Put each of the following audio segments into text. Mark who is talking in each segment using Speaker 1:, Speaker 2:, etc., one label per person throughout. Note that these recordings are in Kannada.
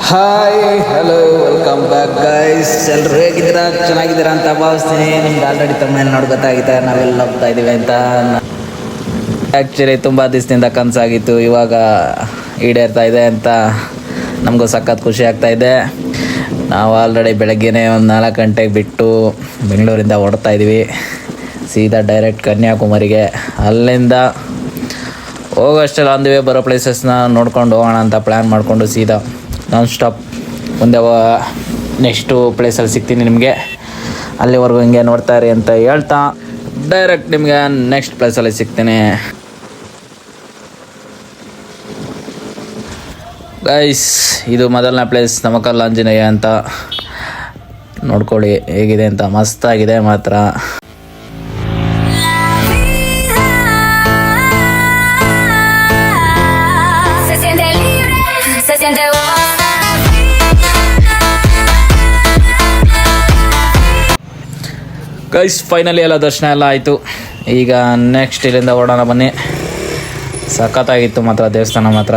Speaker 1: Hi hello welcome back guys. ಎಲ್ಲರೂ ಹೇಗಿದ್ದೀರಾ? ಚೆನ್ನಾಗಿದ್ದೀರಾ ಅಂತ ಭಾವಿಸ್ತೀನಿ. ನಿಮ್ಗೆ ಆಲ್ರೆಡಿ ತಮ್ಮನೇಲಿ ನೋಡಿ ಗೊತ್ತಾಗಿದೆ ನಾವೆಲ್ಲ ಹೋಗ್ತಾ ಇದ್ದೀವಿ ಅಂತ. ಆ್ಯಕ್ಚುಲಿ ತುಂಬ ದಿವಸದಿಂದ ಕನಸಾಗಿತ್ತು, ಇವಾಗ ಈಡೇರ್ತಾ ಇದೆ ಅಂತ ನಮಗೂ ಸಖತ್ ಖುಷಿ ಆಗ್ತಾ ಇದೆ. ನಾವು ಆಲ್ರೆಡಿ ಬೆಳಗ್ಗೆನೇ ಒಂದು 4 ಗಂಟೆಗೆ ಬಿಟ್ಟು ಬೆಂಗಳೂರಿಂದ ಹೊರಡ್ತಾ ಇದ್ದೀವಿ ಸೀದಾ ಡೈರೆಕ್ಟ್ ಕನ್ಯಾಕುಮಾರಿಗೆ. ಅಲ್ಲಿಂದ ಹೋಗೋಷ್ಟೆಲ್ಲ ಆನ್ ದಿ ವೇ ಬರೋ ಪ್ಲೇಸಸ್ನ ನೋಡ್ಕೊಂಡು ಹೋಗೋಣ ಅಂತ ಪ್ಲ್ಯಾನ್ ಮಾಡಿಕೊಂಡು ಸೀದಾ ನಾನ್ ಸ್ಟಾಪ್ ಮುಂದೆ ನೆಕ್ಸ್ಟು ಪ್ಲೇಸಲ್ಲಿ ಸಿಗ್ತೀನಿ ನಿಮಗೆ. ಅಲ್ಲಿವರೆಗೂ ಹಿಂಗೆ ನೋಡ್ತಾ ಇರಿ ಅಂತ ಹೇಳ್ತಾ ಡೈರೆಕ್ಟ್ ನಿಮಗೆ ನೆಕ್ಸ್ಟ್ ಪ್ಲೇಸಲ್ಲಿ ಸಿಗ್ತೀನಿ. ಗೈಸ್, ಇದು ಮೊದಲನೇ ಪ್ಲೇಸ್ ನಮಕಲ್ ಆಂಜನೇಯ ಅಂತ. ನೋಡ್ಕೊಳ್ಳಿ ಹೇಗಿದೆ ಅಂತ, ಮಸ್ತಾಗಿದೆ ಮಾತ್ರ. ಗೈಸ್, ಫೈನಲಿ ಎಲ್ಲ ದರ್ಶನ ಎಲ್ಲ ಆಯಿತು. ಈಗ ನೆಕ್ಸ್ಟ್ ಇಲ್ಲಿಂದ ಹೊರಡೋಣ ಬನ್ನಿ. ಸಖತ್ತಾಗಿತ್ತು ಮಾತ್ರ ದೇವಸ್ಥಾನ ಮಾತ್ರ.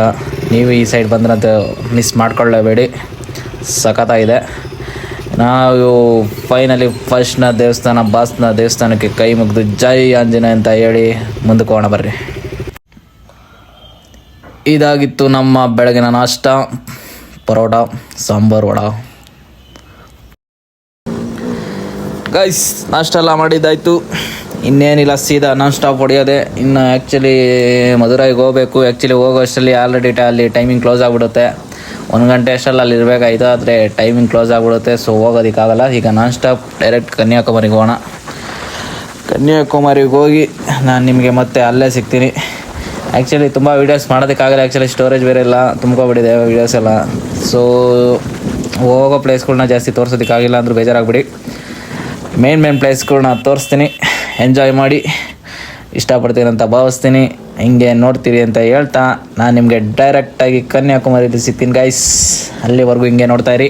Speaker 1: ನೀವು ಈ ಸೈಡ್ ಬಂದ್ರಂತ ಮಿಸ್ ಮಾಡ್ಕೊಳ್ಳೇಬೇಡಿ, ಸಖತ್ತಾಗಿದೆ. ನಾವು ಫೈನಲಿ ಫಸ್ಟ್ನ ದೇವಸ್ಥಾನ ಬಾಸ್ನ ದೇವಸ್ಥಾನಕ್ಕೆ ಕೈ ಮುಗಿದು ಜೈ ಆಂಜನೇಯ ಅಂತ ಹೇಳಿ ಮುಂದಕ್ಕೆ ಹೋಗೋಣ ಬರ್ರಿ. ಇದಾಗಿತ್ತು ನಮ್ಮ ಬೆಳಗಿನ ನಾಷ್ಟ, ಪರೋಟ, ಸಾಂಬಾರು, ವಡ. ಗೈಸ್, ನಾಷ್ಟ ಎಲ್ಲ ಮಾಡಿದ್ದಾಯಿತು. ಇನ್ನೇನಿಲ್ಲ, ಸೀದಾ ನಾನ್ ಸ್ಟಾಪ್ ಹೊಡೆಯೋದೆ. ಇನ್ನು ಆ್ಯಕ್ಚುಲಿ ಮಧುರೈಗೆ ಹೋಗಬೇಕು. ಆ್ಯಕ್ಚುಲಿ ಹೋಗೋ ಅಷ್ಟರಲ್ಲಿ ಆಲ್ರೆಡಿ ಅಲ್ಲಿ ಟೈಮಿಂಗ್ ಕ್ಲೋಸ್ ಆಗಿಬಿಡುತ್ತೆ. 1 ಗಂಟೆ ಅಷ್ಟರಲ್ಲಿ ಅಲ್ಲಿ ಇರಬೇಕಾಯ್ತು, ಆದರೆ ಟೈಮಿಂಗ್ ಕ್ಲೋಸ್ ಆಗಿಬಿಡುತ್ತೆ. ಸೊ ಹೋಗೋದಕ್ಕಾಗಲ್ಲ. ಈಗ ನಾನ್ ಸ್ಟಾಪ್ ಡೈರೆಕ್ಟ್ ಕನ್ಯಾಕುಮಾರಿಗೆ ಹೋಗೋಣ. ಕನ್ಯಾಕುಮಾರಿಗೆ ಹೋಗಿ ನಾನು ನಿಮಗೆ ಮತ್ತೆ ಅಲ್ಲೇ ಸಿಗ್ತೀನಿ. ಆ್ಯಕ್ಚುಲಿ ತುಂಬ ವೀಡಿಯೋಸ್ ಮಾಡೋದಕ್ಕಾಗಲ್ಲ. ಆ್ಯಕ್ಚುಲಿ ಸ್ಟೋರೇಜ್ ಬೇರೆ ಇಲ್ಲ, ತುಂಬ್ಕೊಬಿಟ್ಟಿದೆ ವೀಡಿಯೋಸ್ ಎಲ್ಲ. ಸೊ ಹೋಗೋ ಪ್ಲೇಸ್ಗಳ್ನ ಜಾಸ್ತಿ ತೋರಿಸೋದಕ್ಕಾಗಿಲ್ಲ ಅಂದರೂ ಬೇಜಾರಾಗ್ಬಿಡಿ. ಮೇನ್ ಪ್ಲೇಸ್ಗಳ್ನ ತೋರಿಸ್ತೀನಿ, ಎಂಜಾಯ್ ಮಾಡಿ. ಇಷ್ಟಪಡ್ತೀನಿ ಅಂತ ಭಾವಿಸ್ತೀನಿ. ಹಿಂಗೆ ನೋಡ್ತೀರಿ ಅಂತ ಹೇಳ್ತಾ ನಾನು ನಿಮಗೆ ಡೈರೆಕ್ಟಾಗಿ ಕನ್ಯಾಕುಮಾರಿಯಲ್ಲಿ ಸಿಗ್ತೀನಿ ಗೈಸ್. ಅಲ್ಲಿವರೆಗೂ ಹಿಂಗೆ ನೋಡ್ತಾ ಇರಿ.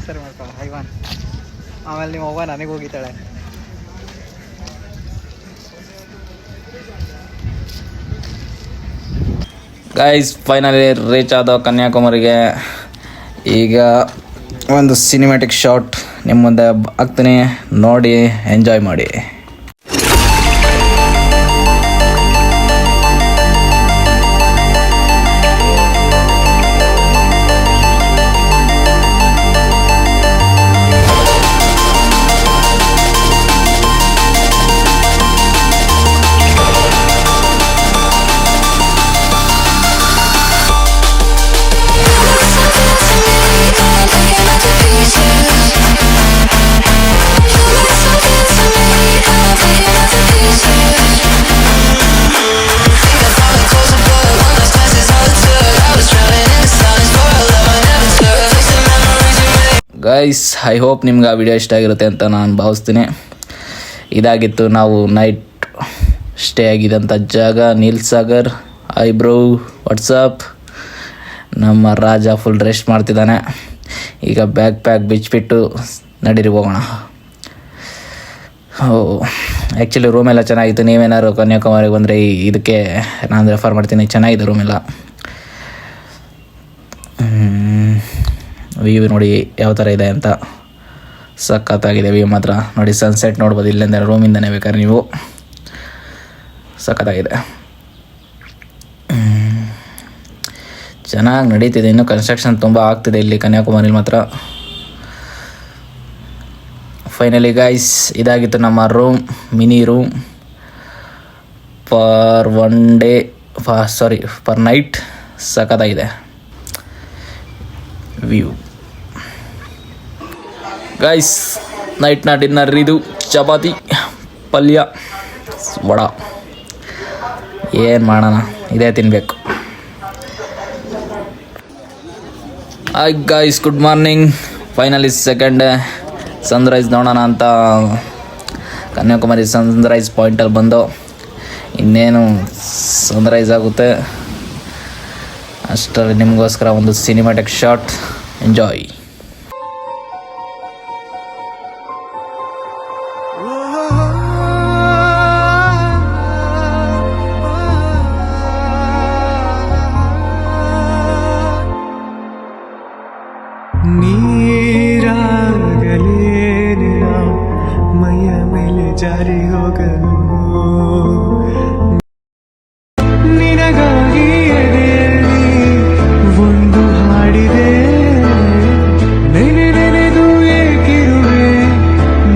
Speaker 2: ಸರಿ ಮಾಡ್ಕೊಳ್ಳ ಹೈವಾನ್. ಆಮೇಲೆ ನಿಮ್ಮ ಅವ್ವ ನನಗೆ ಹೋಗಿದ್ದಾಳೆ.
Speaker 1: ಗೈಸ್, ಫೈನಲಿ ರೀಚ್ ಆದ ಕನ್ಯಾಕುಮಾರಿಗೆ. ಈಗ ಒಂದು ಸಿನಿಮ್ಯಾಟಿಕ್ ಶಾಟ್ ನಿಮ್ಮ ಮುಂದೆ ಹಾಕ್ತೀನಿ, ನೋಡಿ ಎಂಜಾಯ್ ಮಾಡಿ. ಗೈಸ್, ಐ ಹೋಪ್ ನಿಮ್ಗೆ ಆ ವಿಡಿಯೋ ಇಷ್ಟ ಆಗಿರುತ್ತೆ ಅಂತ ನಾನು ಭಾವಿಸ್ತೀನಿ. ಇದಾಗಿತ್ತು ನಾವು ನೈಟ್ ಸ್ಟೇ ಆಗಿದ್ದಂಥ ಜಾಗ, ನೀಲ್ ಸಾಗರ್. Eyebrow WhatsApp. ನಮ್ಮ ರಾಜ ಫುಲ್ ರೆಸ್ಟ್ ಮಾಡ್ತಿದ್ದಾನೆ. ಈಗ ಬ್ಯಾಗ್ ಪ್ಯಾಕ್ ಬಿಚ್ಚಿಬಿಟ್ಟು ನಡೀರಿ ಹೋಗೋಣ. ಆ್ಯಕ್ಚುಲಿ ರೂಮೆಲ್ಲ ಚೆನ್ನಾಗಿತ್ತು. ನೀವೇನಾದ್ರು ಕನ್ಯಾಕುಮಾರಿಗೆ ಬಂದರೆ ಇದಕ್ಕೆ ನಾನು ರೆಫರ್ ಮಾಡ್ತೀನಿ, ಚೆನ್ನಾಗಿದೆ ರೂಮೆಲ್ಲ. ವ್ಯೂ ನೋಡಿ ಯಾವ ಥರ ಇದೆ ಅಂತ, ಸಖತ್ತಾಗಿದೆ ವ್ಯೂ ಮಾತ್ರ. ನೋಡಿ ಸನ್ಸೆಟ್ ನೋಡ್ಬೋದು ಇಲ್ಲಿಂದ, ರೂಮಿಂದನೇ ಬೇಕಾದ್ರೆ ನೀವು. ಸಖತ್ತಾಗಿದೆ, ಚೆನ್ನಾಗಿ ನಡೀತಿದೆ. ಇನ್ನೂ ಕನ್ಸ್ಟ್ರಕ್ಷನ್ ತುಂಬ ಆಗ್ತಿದೆ ಇಲ್ಲಿ ಕನ್ಯಾಕುಮಾರಿಲಿ ಮಾತ್ರ. ಫೈನಲಿ ಗೈಸ್, ಇದಾಗಿತ್ತು ನಮ್ಮ room, mini room. Per one day per night ಸಖತ್ತಾಗಿದೆ ವ್ಯೂ. ಗೈಸ್, ನೈಟ್ನ ಡಿನ್ನರ್ ಇದು ಚಪಾತಿ ಪಲ್ಯ ವಡ. ಏನು ಮಾಡೋಣ, ಇದೇ ತಿನ್ನಬೇಕು. Hi guys, good morning. Finally second Sunrise ನೋಡೋಣ ಅಂತ ಕನ್ಯಾಕುಮಾರಿ ಸನ್ರೈಸ್ ಪಾಯಿಂಟಲ್ಲಿ ಬಂದು, ಇನ್ನೇನು ಸನ್ರೈಸ್ ಆಗುತ್ತೆ ಅಷ್ಟರಲ್ಲಿ ನಿಮಗೋಸ್ಕರ ಒಂದು ಸಿನಿಮ್ಯಾಟಿಕ್ ಶಾಟ್. ಎಂಜಾಯ್.
Speaker 3: ನೀರಾಗಲೇನ ಮೈಯ ಮೇಲೆ ಜಾರಿ ಹೋಗಲು ನಿನಗಾಗಿ ಎದೆಯಲ್ಲಿ ಒಂದು ಹಾಡಿದೆ. ನೆನೆ ನೆನೆದು ಏಕಿರುವೆ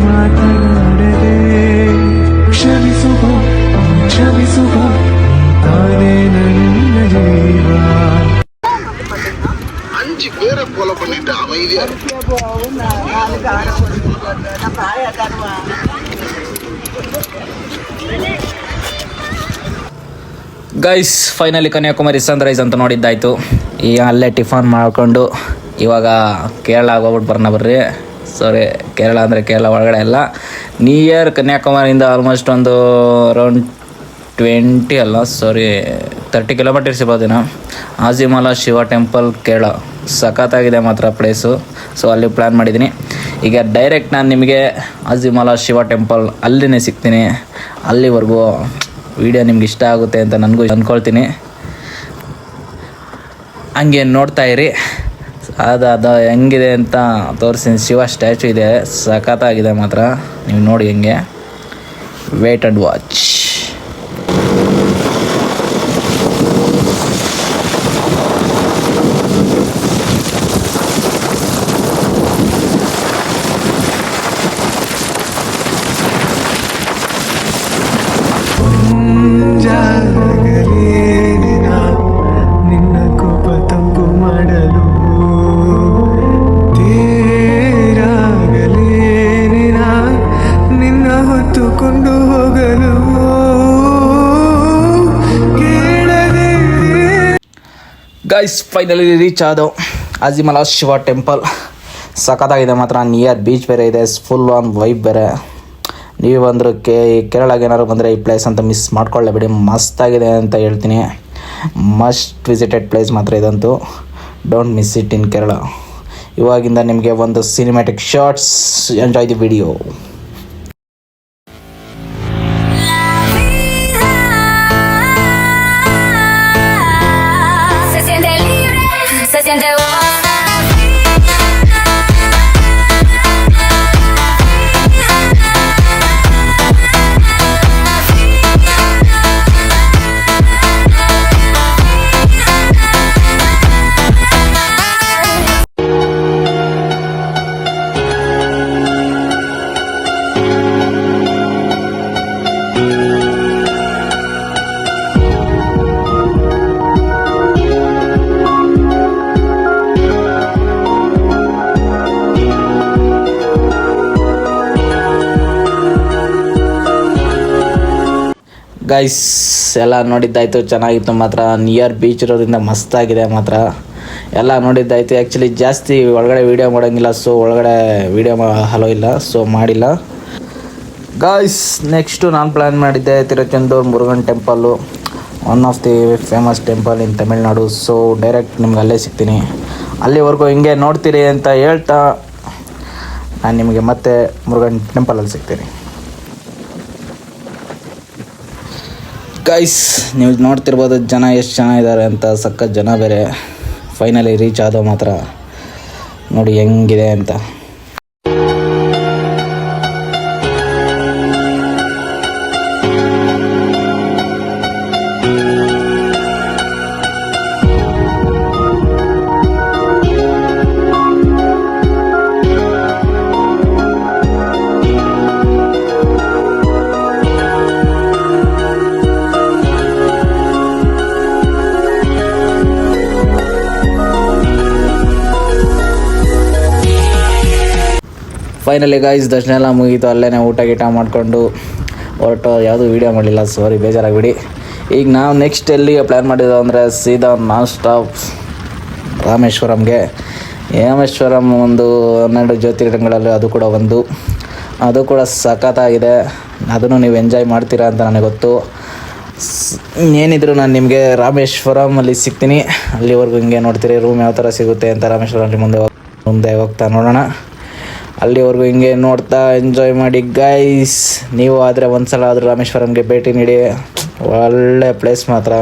Speaker 3: ಮಾತನಾಡದೆ. ಕ್ಷಮಿಸುವ ಕ್ಷಮಿಸುವ ತಾನೇ ನನ್ನ ಜೀವ.
Speaker 4: 5 பேரை கொலை பண்ணிட்டு அமைதியா இருக்கு.
Speaker 1: ಗೈಸ್, ಫೈನಲಿ ಕನ್ಯಾಕುಮಾರಿ ಸನ್ರೈಸ್ ಅಂತ ನೋಡಿದ್ದಾಯಿತು. ಈಗ ಅಲ್ಲೇ ಟಿಫನ್ ಮಾಡಿಕೊಂಡು ಇವಾಗ ಕೇರಳ ಹೋಗ್ಬಿಟ್ಟು ಬರೋಣ ಬರ್ರಿ. ಸಾರಿ, ಕೇರಳ ಅಂದರೆ ಕೇರಳ ಒಳಗಡೆ ಅಲ್ಲ, ನಿಯರ್ ಕನ್ಯಾಕುಮಾರಿಯಿಂದ ಆಲ್ಮೋಸ್ಟ್ ಒಂದು ಅರೌಂಡ್ 30 ಕಿಲೋಮೀಟರ್ಸ್ ಇರ್ಬೋದೇನೋ. ಆಜಿಮಲ ಶಿವ ಟೆಂಪಲ್ ಕೇರಳ ಸಖತ್ತಾಗಿದೆ ಮಾತ್ರ ಪ್ಲೇಸು. ಸೊ ಅಲ್ಲಿ ಪ್ಲ್ಯಾನ್ ಮಾಡಿದ್ದೀನಿ. ಈಗ ಡೈರೆಕ್ಟ್ ನಾನು ನಿಮಗೆ ಆಜಿಮಲ ಶಿವ ಟೆಂಪಲ್ ಅಲ್ಲಿನೇ ಸಿಗ್ತೀನಿ. ಅಲ್ಲಿವರೆಗೂ ವಿಡಿಯೋ ನಿಮ್ಗೆ ಇಷ್ಟ ಆಗುತ್ತೆ ಅಂತ ನನಗೂ ಅಂದ್ಕೊಳ್ತೀನಿ. ಹಂಗೆ ನೋಡ್ತಾ ಇರಿ. ಅದು ಹೆಂಗಿದೆ ಅಂತ ತೋರಿಸ್ತೀನಿ. ಶಿವ ಸ್ಟ್ಯಾಚು ಇದೆ, ಸಖತ್ತಾಗಿದೆ ಮಾತ್ರ. ನೀವು ನೋಡಿ ಹೆಂಗೆ. Wait and watch.
Speaker 3: ಜಾಗಲೇನ ನಿನ್ನ ಕೋಪ ತಂಪು ಮಾಡಲು. ತೇರಾಗಲೇನ ನಿನ್ನ ಹೊತ್ತುಕೊಂಡು ಹೋಗಲು. ಕೇಳದೆ
Speaker 1: ಗೈಸ್, ಫೈನಲಿ ರೀಚ್ ಆದವು ಆಜಿಮಲ ಶಿವ ಟೆಂಪಲ್. ಸಖತ್ತಾಗಿದೆ ಮಾತ್ರ. ನಿಯರ್ ಬೀಚ್ ಬೇರೆ ಇದೆ, ಫುಲ್ ಆನ್ ವೈಬ್ ಬೇರೆ. ನೀವು ಬಂದರೂ ಕೇರಳಗೆ ಏನಾದ್ರು ಬಂದರೆ ಈ ಪ್ಲೇಸ್ ಅಂತ ಮಿಸ್ ಮಾಡ್ಕೊಳ್ಳೇಬೇಡಿ. ಮಸ್ತಾಗಿದೆ ಅಂತ ಹೇಳ್ತೀನಿ. ಮಸ್ಟ್ ವಿಸಿಟೆಡ್ ಪ್ಲೇಸ್ ಮಾತ್ರ ಇದಂತೂ. Don't miss it in Kerala. ಇವಾಗಿಂದ ನಿಮಗೆ ಒಂದು cinematic shorts. Enjoy the video.
Speaker 5: Se siente libre, se siente
Speaker 1: guys, ಎಲ್ಲ ನೋಡಿದ್ದಾಯಿತು, ಚೆನ್ನಾಗಿತ್ತು ಮಾತ್ರ. ನಿಯರ್ ಬೀಚ್ ಇರೋದ್ರಿಂದ ಮಸ್ತಾಗಿದೆ ಮಾತ್ರ. ಎಲ್ಲ ನೋಡಿದ್ದಾಯಿತು. ಆ್ಯಕ್ಚುಲಿ ಜಾಸ್ತಿ ಒಳಗಡೆ ವೀಡಿಯೋ ಮಾಡೋಂಗಿಲ್ಲ, ಸೊ ಒಳಗಡೆ ವೀಡಿಯೋ ಹಲೋ ಇಲ್ಲ, ಸೊ ಮಾಡಿಲ್ಲ. ಗಾಯ್ಸ್, ನೆಕ್ಸ್ಟು ನಾನು ಪ್ಲ್ಯಾನ್ ಮಾಡಿದ್ದೆ Tiruchendur Murugan temple, one of the famous temple in Tamil Nadu. So direct ನಿಮ್ಗೆ ಅಲ್ಲೇ ಸಿಗ್ತೀನಿ. ಅಲ್ಲಿವರೆಗೂ ಹಿಂಗೆ ನೋಡ್ತೀರಿ ಅಂತ ಹೇಳ್ತಾ ನಾನು ನಿಮಗೆ ಮತ್ತೆ ಮುರುಗನ್ ಟೆಂಪಲಲ್ಲಿ ಸಿಗ್ತೀನಿ. ಗೈಸ್, ನೀವು ನೋಡ್ತಿರ್ಬೋದು ಜನ ಎಷ್ಟು ಜನ ಇದ್ದಾರೆ ಅಂತ. ಸಖತ್ ಜನ ಬೇರೆ. ಫೈನಲಿ ರೀಚ್ ಆದೋ ಮಾತ್ರ ನೋಡಿ ಹೆಂಗಿದೆ ಅಂತ. ಫೈನಲಿ ಗೈಸ್ ದರ್ಶನ ಎಲ್ಲ ಮುಗೀತು. ಅಲ್ಲೇ ಊಟ ಗೀಟ ಮಾಡಿಕೊಂಡು ಹೊರಟು. ಯಾವುದೂ ವೀಡಿಯೋ ಮಾಡಲಿಲ್ಲ, ಸಾರಿ, ಬೇಜಾರಾಗಿಬಿಡಿ. ಈಗ ನಾವು ನೆಕ್ಸ್ಟ್ ಎಲ್ಲಿಗೆ ಪ್ಲ್ಯಾನ್ ಮಾಡಿದ್ದೆವು ಅಂದರೆ ಸೀದಾ ನಾನ್ ಸ್ಟಾಪ್ ರಾಮೇಶ್ವರಂಗೆ. ರಾಮೇಶ್ವರಂ ಒಂದು 12 ಜ್ಯೋತಿರ್ಲಿಂಗಗಳಲ್ಲಿ ಅದು ಕೂಡ ಒಂದು. ಅದು ಕೂಡ ಸಖತ್ತಾಗಿದೆ. ಅದನ್ನು ನೀವು ಎಂಜಾಯ್ ಮಾಡ್ತೀರಾ ಅಂತ ನನಗೆ ಗೊತ್ತು. ಏನಿದ್ರು ನಾನು ನಿಮಗೆ ರಾಮೇಶ್ವರಮಲ್ಲಿ ಸಿಗ್ತೀನಿ. ಅಲ್ಲಿವರೆಗೂ ಹಿಂಗೆ ನೋಡ್ತೀರಿ ರೂಮ್ ಯಾವ ಥರ ಸಿಗುತ್ತೆ ಅಂತ. ರಾಮೇಶ್ವರಲ್ಲಿ ಮುಂದೆ ಹೋಗ್ತಾ ನೋಡೋಣ. ಅಲ್ಲಿವರೆಗೂ ಹಿಂಗೆ ನೋಡ್ತಾ ಎಂಜಾಯ್ ಮಾಡಿ ಗೈಸ್. ನೀವು ಆದರೆ ಒಂದು ಸಲ ಆದರೂ ರಾಮೇಶ್ವರಂಗೆ ಭೇಟಿ ನೀಡಿ, ಒಳ್ಳೆ ಪ್ಲೇಸ್ ಮಾತ್ರ.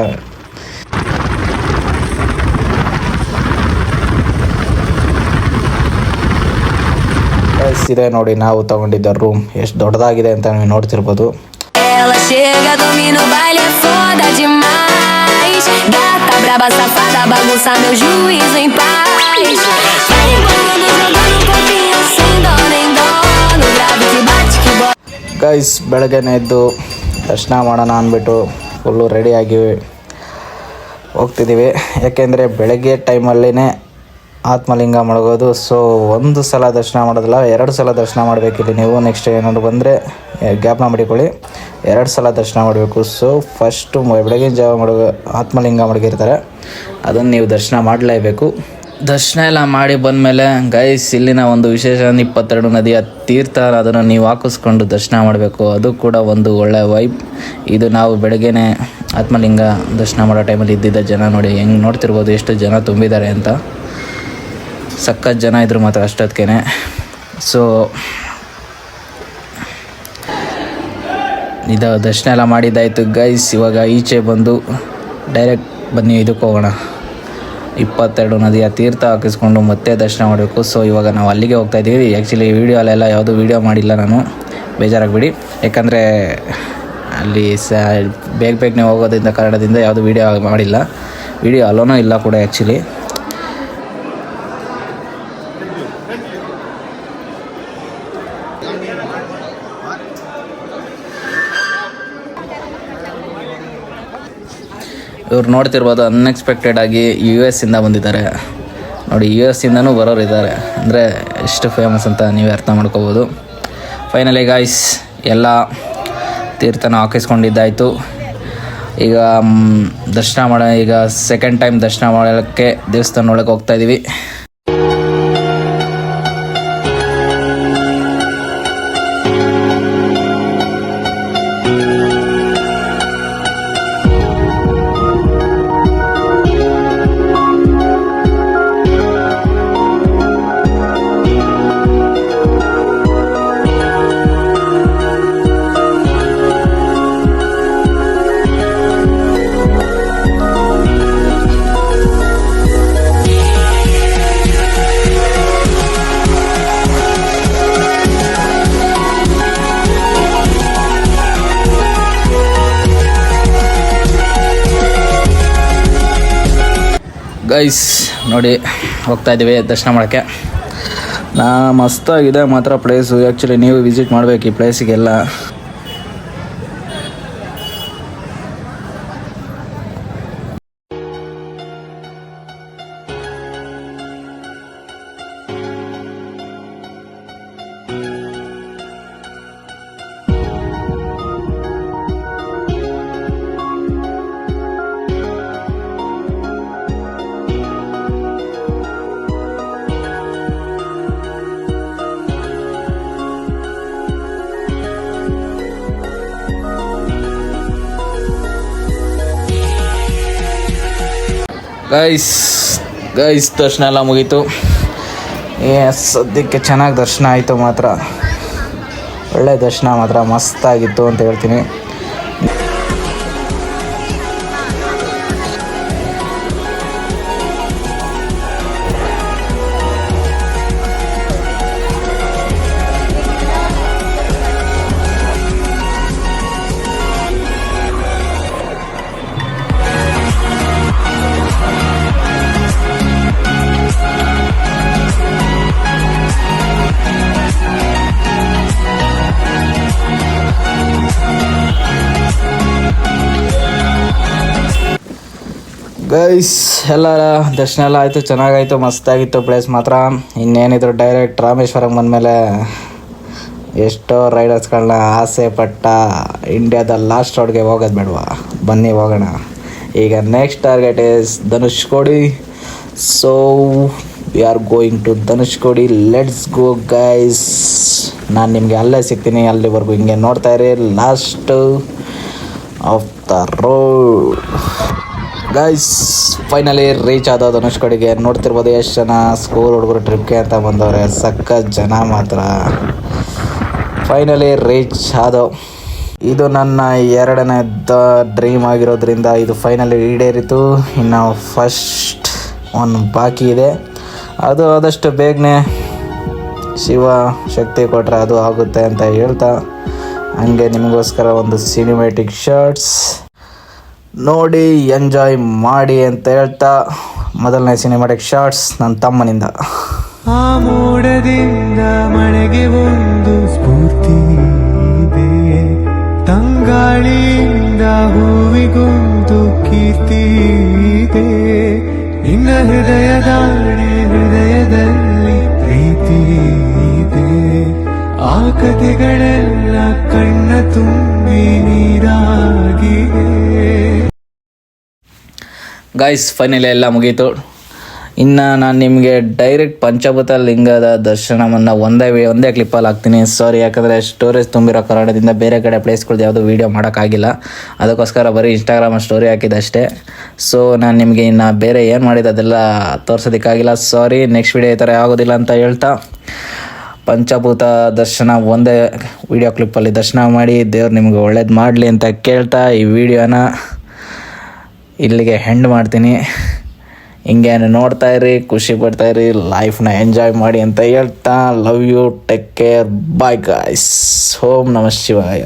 Speaker 1: ಇದೆ ನೋಡಿ ನಾವು ತಗೊಂಡಿದ್ದ ರೂಮ್ ಎಷ್ಟು ದೊಡ್ಡದಾಗಿದೆ ಅಂತ ನೀವು ನೋಡ್ತಿರ್ಬೋದು.
Speaker 5: Ela chega, domina o baile, é foda demais. Gata braba, safada, bagunça meu juízo em paz. Vai embolando, jogando pouquinho sem dó nem dó. No grave que bate, que bota.
Speaker 1: Guys ಬೆಳಗ್ಗೆನೇ ಎದ್ದು ದರ್ಶನ ಮಾಡೋಣ ಅಂದ್ಬಿಟ್ಟು ಫುಲ್ಲು ರೆಡಿಯಾಗಿ ಹೋಗ್ತಿದ್ದೀವಿ. ಯಾಕೆಂದರೆ ಬೆಳಗ್ಗೆ ಟೈಮಲ್ಲೇ ಆತ್ಮಲಿಂಗ ಮಡಗೋದು. ಸೊ ಒಂದು ಸಲ ದರ್ಶನ ಮಾಡೋದಿಲ್ಲ, 2 ಸಲ ದರ್ಶನ ಮಾಡಬೇಕಿಲ್ಲಿ ನೀವು. ನೆಕ್ಸ್ಟ್ ಏನಾದ್ರು ಬಂದರೆ ಗ್ಯಾಪ್ನ ಮಾಡಿಕೊಳ್ಳಿ, 2 ಸಲ ದರ್ಶನ ಮಾಡಬೇಕು. ಸೊ ಫಸ್ಟು ಬೆಳಗಿನ ಜಾವ ಆತ್ಮಲಿಂಗ ಮಡಗಿರ್ತಾರೆ, ಅದನ್ನು ನೀವು ದರ್ಶನ ಮಾಡಲೇಬೇಕು. ದರ್ಶನ ಎಲ್ಲ ಮಾಡಿ ಬಂದಮೇಲೆ ಗೈಸ್ ಇಲ್ಲಿನ ಒಂದು ವಿಶೇಷ 22 ನದಿಯ ತೀರ್ಥ, ಅದನ್ನು ನೀವು ಹಾಕಿಸ್ಕೊಂಡು ದರ್ಶನ ಮಾಡಬೇಕು. ಅದು ಕೂಡ ಒಂದು ಒಳ್ಳೆಯ ವೈಬ್. ಇದು ನಾವು ಬೆಳಗ್ಗೆನೇ ಆತ್ಮಲಿಂಗ ದರ್ಶನ ಮಾಡೋ ಟೈಮಲ್ಲಿ ಇದ್ದಿದ್ದ ಜನ ನೋಡಿ, ಹೆಂಗೆ ನೋಡ್ತಿರ್ಬೋದು ಎಷ್ಟು ಜನ ತುಂಬಿದ್ದಾರೆ ಅಂತ. ಸಖತ್ ಜನ ಇದ್ರು ಮಾತ್ರ ಅಷ್ಟೊತ್ತಿಗೆ. ಸೊ ಇದು ದರ್ಶನ ಎಲ್ಲ ಮಾಡಿದ್ದಾಯಿತು ಗೈಸ್. ಇವಾಗ ಈಚೆ ಬಂದು ಡೈರೆಕ್ಟ್ ಬನ್ನಿ ಇದಕ್ಕೆ ಹೋಗೋಣ. 22 ನದಿಯ ತೀರ್ಥ ಹಾಕಿಸ್ಕೊಂಡು ಮತ್ತೆ ದರ್ಶನ ಮಾಡಬೇಕು. ಸೊ ಇವಾಗ ನಾವು ಅಲ್ಲಿಗೆ ಹೋಗ್ತಾಯಿದ್ದೀವಿ. ಆ್ಯಕ್ಚುಲಿ ಅಲ್ಲೆಲ್ಲ ಯಾವುದೂ ವೀಡಿಯೋ ಮಾಡಿಲ್ಲ ನಾನು, ಬೇಜಾರಾಗಿಬಿಡಿ. ಯಾಕಂದರೆ ಅಲ್ಲಿ ಬೇಗನೆ ಹೋಗೋದ್ರಿಂದ ಕಾರಣದಿಂದ ಯಾವುದೂ ವೀಡಿಯೋ ಮಾಡಿಲ್ಲ. ವೀಡಿಯೋ ಅಲ್ಲೋನೂ ಇಲ್ಲ ಕೂಡ ಆ್ಯಕ್ಚುಲಿ. ಇವ್ರು ನೋಡ್ತಿರ್ಬೋದು ಅನ್ಎಕ್ಸ್ಪೆಕ್ಟೆಡ್ ಆಗಿ US ಇಂದ ಬಂದಿದ್ದಾರೆ ನೋಡಿ. US ಇಂದನೂ ಬರೋರು ಇದ್ದಾರೆ ಅಂದರೆ ಎಷ್ಟು ಫೇಮಸ್ ಅಂತ ನೀವೇ ಅರ್ಥ ಮಾಡ್ಕೋಬೋದು. ಫೈನಲಿ ಗಾಯ್ಸ್ ಎಲ್ಲ ತೀರ್ಥನ ಹಾಕಿಸ್ಕೊಂಡಿದ್ದಾಯಿತು. ಈಗ ದರ್ಶನ ಈಗ ಸೆಕೆಂಡ್ ಟೈಮ್ ದರ್ಶನ ಮಾಡೋಕ್ಕೆ ದೇವಸ್ಥಾನ ಒಳಗೆ ಹೋಗ್ತಾಯಿದ್ದೀವಿ. ಗೈಸ್ ನೋಡಿ ಹೋಗ್ತಾಯಿದ್ದೀವಿ ದರ್ಶನ ಮಾಡೋಕ್ಕೆ. ಮಸ್ತಾಗಿದೆ ಮಾತ್ರ ಪ್ಲೇಸು. ಆ್ಯಕ್ಚುಲಿ ನೀವು ವಿಸಿಟ್ ಮಾಡಬೇಕು ಈ ಪ್ಲೇಸಿಗೆಲ್ಲ. ಗೈಸ್ ದರ್ಶನ ಎಲ್ಲ ಮುಗೀತು. ಸದ್ಯಕ್ಕೆ ಚೆನ್ನಾಗಿ ದರ್ಶನ ಆಯಿತು ಮಾತ್ರ. ಒಳ್ಳೆ ದರ್ಶನ ಮಾತ್ರ ಮಸ್ತಾಗಿತ್ತು ಅಂತ ಹೇಳ್ತೀನಿ. ಗೈಸ್ ಎಲ್ಲರ ದರ್ಶನ ಎಲ್ಲ ಆಯಿತು, ಚೆನ್ನಾಗಾಯಿತು, ಮಸ್ತಾಗಿತ್ತು ಪ್ಲೇಸ್ ಮಾತ್ರ. ಇನ್ನೇನಿದ್ರು ಡೈರೆಕ್ಟ್ ರಾಮೇಶ್ವರಂ ಬಂದಮೇಲೆ ಎಷ್ಟೋ ರೈಡರ್ಸ್ಗಳನ್ನ ಆಸೆ ಪಟ್ಟ ಇಂಡಿಯಾದ ಲಾಸ್ಟ್ ರೋಡ್ಗೆ ಹೋಗೋದು ಬೇಡವಾ, ಬನ್ನಿ ಹೋಗೋಣ. ಈಗ next target is Dhanushkodi. So we are going to Dhanushkodi. Let's go guys. ನಾನು ನಿಮಗೆ ಅಲ್ಲೇ ಸಿಗ್ತೀನಿ, ಅಲ್ಲಿವರೆಗೂ ಹಿಂಗೆ ನೋಡ್ತಾ ಇರಿ. Last of the road guys. Finally reach ಆದ ಧನುಷ್ಕೋಡಿಗೆ. ನೋಡ್ತಿರ್ಬೋದು ಎಷ್ಟು ಜನ ಸ್ಕೂಲ್ ಹುಡುಗರು ಟ್ರಿಪ್ಗೆ ಅಂತ ಬಂದವ್ರೆ, ಸಖತ್ ಜನ ಮಾತ್ರ. ಫೈನಲಿ ರೀಚ್ ಆದೋ. ಇದು ನನ್ನ 2ನೇ ಡ್ರೀಮ್ ಆಗಿರೋದ್ರಿಂದ ಇದು ಫೈನಲಿ ಈಡೇರಿತು. ಇನ್ನು ಫಸ್ಟ್ ಒಂದು ಬಾಕಿ ಇದೆ, ಅದು ಆದಷ್ಟು ಬೇಗನೆ ಶಿವ ಶಕ್ತಿ ಕೊಟ್ಟರೆ ಅದು ಆಗುತ್ತೆ ಅಂತ ಹೇಳ್ತಾ, ಹಂಗೆ ನಿಮಗೋಸ್ಕರ ಒಂದು ಸಿನಿಮ್ಯಾಟಿಕ್ ಶಾರ್ಟ್ಸ್ ನೋಡಿ ಎಂಜಾಯ್ ಮಾಡಿ ಅಂತ ಹೇಳ್ತಾ, ಮೊದಲನೇ ಸಿನಿಮ್ಯಾಟಿಕ್ ಶಾರ್ಟ್ಸ್ ನನ್ನ ತಮ್ಮನಿಂದ.
Speaker 3: ಆ ಮೋಡದಿಂದ ಮಳೆಗೆ ಒಂದು ಸ್ಫೂರ್ತಿ ಇದೆ, ತಂಗಾಳಿಯಿಂದ ಹೂವಿಗೊಂದು ಕೀರ್ತಿ ಇದೆ, ನಿನ್ನ ಹೃದಯದಲ್ಲಿ ಪ್ರೀತಿ ಇದೆ, ಆ ಕಥೆಗಳೆಲ್ಲ ಕಣ್ಣ ತುಂಬಿ ನೀರಾಗಿದೆ.
Speaker 1: ಗೈಸ್ ಫೈನಲಿ ಎಲ್ಲ ಮುಗೀತು. ಇನ್ನು ನಾನು ನಿಮಗೆ ಡೈರೆಕ್ಟ್ ಪಂಚಭೂತ ಲಿಂಗದ ದರ್ಶನವನ್ನು ಒಂದೇ ಕ್ಲಿಪ್ಪಲ್ಲಿ ಹಾಕ್ತೀನಿ. ಸಾರಿ, ಯಾಕಂದರೆ ಸ್ಟೋರೇಜ್ ತುಂಬಿರೋ ಕಾರಣದಿಂದ ಬೇರೆ ಕಡೆ ಪ್ಲೇಸ್ಗಳ್ದು ಯಾವುದೂ ವೀಡಿಯೋ ಮಾಡೋಕ್ಕಾಗಿಲ್ಲ. ಅದಕ್ಕೋಸ್ಕರ ಬರೀ ಇನ್ಸ್ಟಾಗ್ರಾಮಲ್ಲಿ ಸ್ಟೋರಿ ಹಾಕಿದ್ದಷ್ಟೇ. ಸೊ ನಾನು ನಿಮಗೆ ಇನ್ನು ಬೇರೆ ಏನು ಮಾಡಿದ್ದು ಅದೆಲ್ಲ ತೋರ್ಸೋದಕ್ಕಾಗಿಲ್ಲ. ಸಾರಿ, ನೆಕ್ಸ್ಟ್ ವೀಡಿಯೋ ಈ ಥರ ಆಗೋದಿಲ್ಲ ಅಂತ ಹೇಳ್ತಾ, ಪಂಚಭೂತ ದರ್ಶನ ಒಂದೇ ವೀಡಿಯೋ ಕ್ಲಿಪ್ಪಲ್ಲಿ ದರ್ಶನ ಮಾಡಿ ದೇವ್ರು ನಿಮಗೆ ಒಳ್ಳೇದು ಮಾಡಲಿ ಅಂತ ಕೇಳ್ತಾ ಈ ವಿಡಿಯೋನ ಇಲ್ಲಿಗೆ ಹೆಂಡ್ ಮಾಡ್ತೀನಿ. ಹಿಂಗೆ ನೋಡ್ತಾ ಇರಿ, ಖುಷಿ ಪಡ್ತಾಯಿರಿ, ಲೈಫ್ನ ಎಂಜಾಯ್ ಮಾಡಿ ಅಂತ ಹೇಳ್ತಾ, love you, take care, bye guys. Om Namah ಶಿವಾಯ.